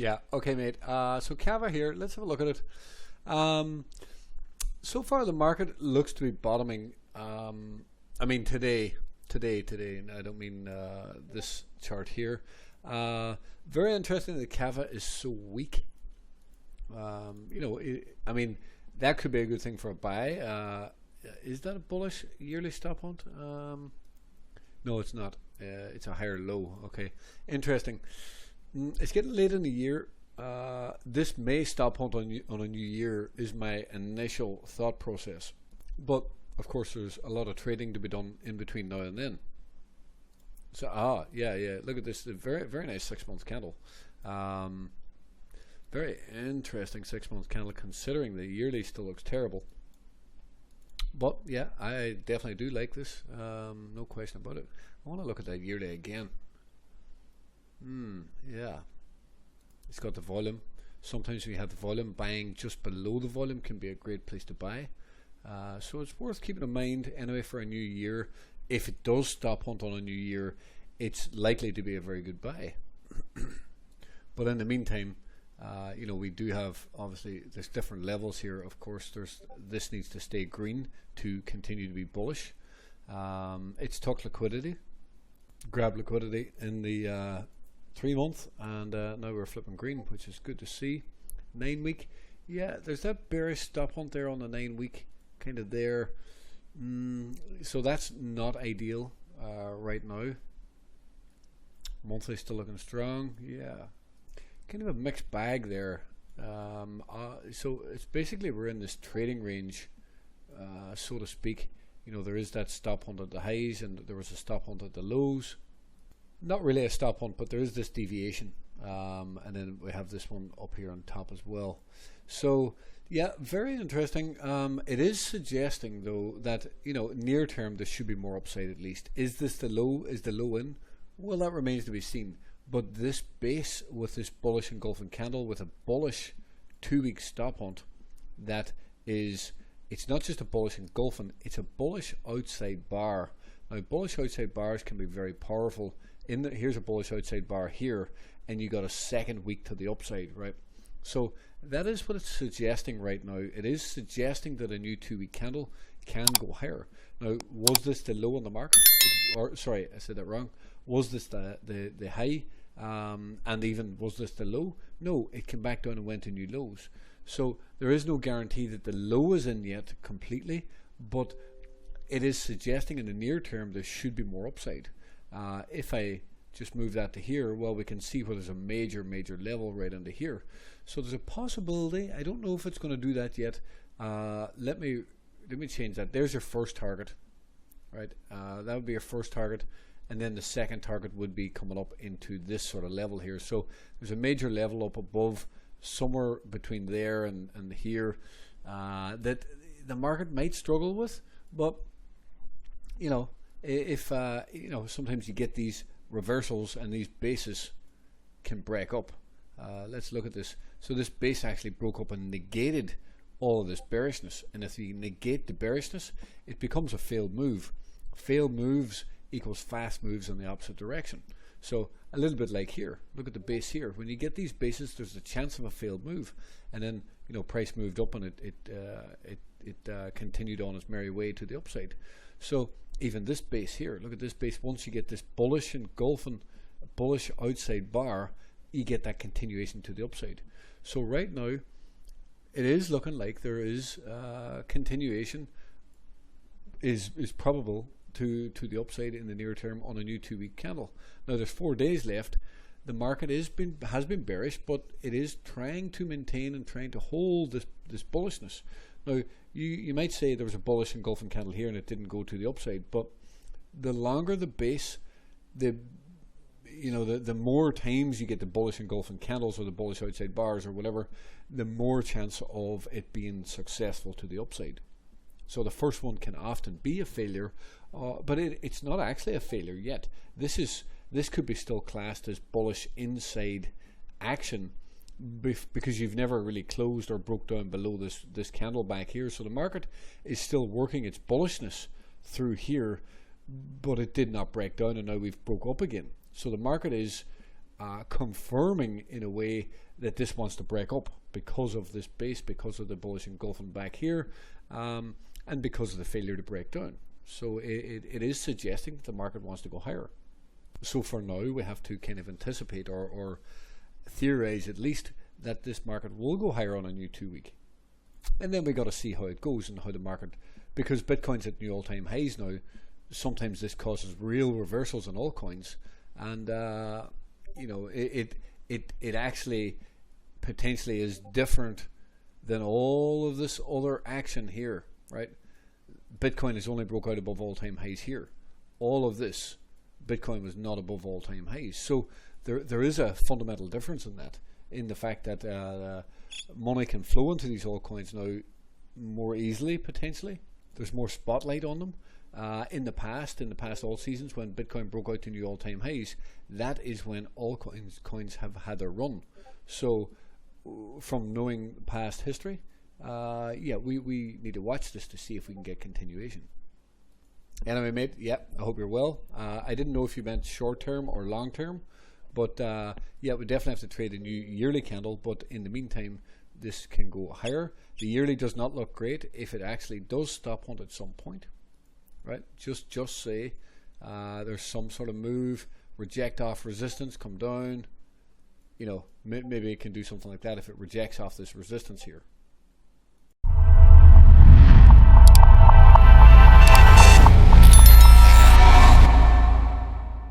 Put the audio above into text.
Yeah, okay, mate. So KAVA here. Let's have a look at it. Um, so far, the market looks to be bottoming. I mean, today, and I don't mean this chart here. Very interesting that KAVA is so weak. I mean, that could be a good thing for a buy. Is that a bullish yearly stop hunt? No, it's not. It's a higher low. Okay, interesting. It's getting late in the year. This may stop hunt on a new year is my initial thought process, but of course there's a lot of trading to be done in between now and then. So yeah, look at this, a very nice 6 month candle. Very interesting 6 month candle considering the yearly still looks terrible. But yeah, I definitely do like this, no question about it. I want to look at that yearly again. Yeah, it's got the volume. Sometimes we have the volume, buying just below the volume can be a great place to buy. So it's worth keeping in mind anyway for a new year. If it does stop hunt on a new year, it's likely to be a very good buy. But in the meantime, we do have, obviously there's different levels here. Of course, this needs to stay green to continue to be bullish. It's took liquidity, grab liquidity in the 3 month, and now we're flipping green, which is good to see. 9 week, yeah, there's that bearish stop hunt there on the 9 week, kind of there. So that's not ideal right now. Monthly still looking strong, yeah. Kind of a mixed bag there. So it's basically we're in this trading range, so to speak. There is that stop hunt at the highs, and there was a stop hunt at the lows. Not really a stop hunt, but there is this deviation, and then we have this one up here on top as well. So yeah, very interesting. It is suggesting though that near term there should be more upside at least. Is this the low? Is the low in? Well, that remains to be seen. But this base with this bullish engulfing candle with a bullish 2 week stop hunt, that is, it's not just a bullish engulfing, it's a bullish outside bar. Now bullish outside bars can be very powerful. Here's a bullish outside bar here, and you got a second week to the upside, right? So that is what it's suggesting right now. It is suggesting that a new 2 week candle can go higher. Now, was this the low on the market? Or sorry, I said that wrong. Was this the high? And even was this the low? No, it came back down and went to new lows. So there is no guarantee that the low is in yet completely, but it is suggesting in the near term there should be more upside. If I just move that to here, well, we can see where there's a major level right under here. So there's a possibility. I don't know if it's going to do that yet. Let me change that. There's your first target, right? That would be your first target, and then the second target would be coming up into this sort of level here. So there's a major level up above, somewhere between there and here, that the market might struggle with. But if sometimes you get these reversals and these bases can break up. Let's look at this. So this base actually broke up and negated all of this bearishness, and if you negate the bearishness, it becomes a failed move. Failed moves equals fast moves in the opposite direction. So a little bit like here, look at the base here. When you get these bases, there's a chance of a failed move, and then price moved up and it continued on its merry way to the upside. So even this base here, look at this base. Once you get this bullish engulfing, bullish outside bar, you get that continuation to the upside. So right now it is looking like there is continuation is probable to the upside in the near term on a new 2 week candle. Now there's 4 days left. The market has been bearish, but it is trying to maintain and trying to hold this bullishness. Now you might say there was a bullish engulfing candle here and it didn't go to the upside, but the longer the base, the more times you get the bullish engulfing candles or the bullish outside bars or whatever, the more chance of it being successful to the upside. So the first one can often be a failure, but it's not actually a failure yet. This could be still classed as bullish inside action because you've never really closed or broke down below this candle back here. So the market is still working its bullishness through here, but it did not break down, and now we've broke up again. So the market is confirming in a way that this wants to break up because of this base, because of the bullish engulfing back here, and because of the failure to break down. So it is suggesting that the market wants to go higher. So for now, we have to kind of anticipate or theorize at least that this market will go higher on a new 2 week. And then we got to see how it goes and how the market, because Bitcoin's at new all-time highs now, sometimes this causes real reversals in altcoins, and you know, it actually potentially is different than all of this other action here, right? Bitcoin has only broke out above all-time highs here. All of this, Bitcoin was not above all-time highs. So there is a fundamental difference in that, in the fact that money can flow into these altcoins now more easily, potentially. There's more spotlight on them. In the past all seasons, when Bitcoin broke out to new all-time highs, that is when altcoins have had their run. So from knowing past history, yeah, we need to watch this to see if we can get continuation. Anyway, mate, yeah, I hope you're well. I didn't know if you meant short-term or long-term, but yeah, we definitely have to trade a new yearly candle, but in the meantime, this can go higher. The yearly does not look great. If it actually does stop hunt at some point, right, just say there's some sort of move, reject off resistance, come down, you know, maybe it can do something like that if it rejects off this resistance here.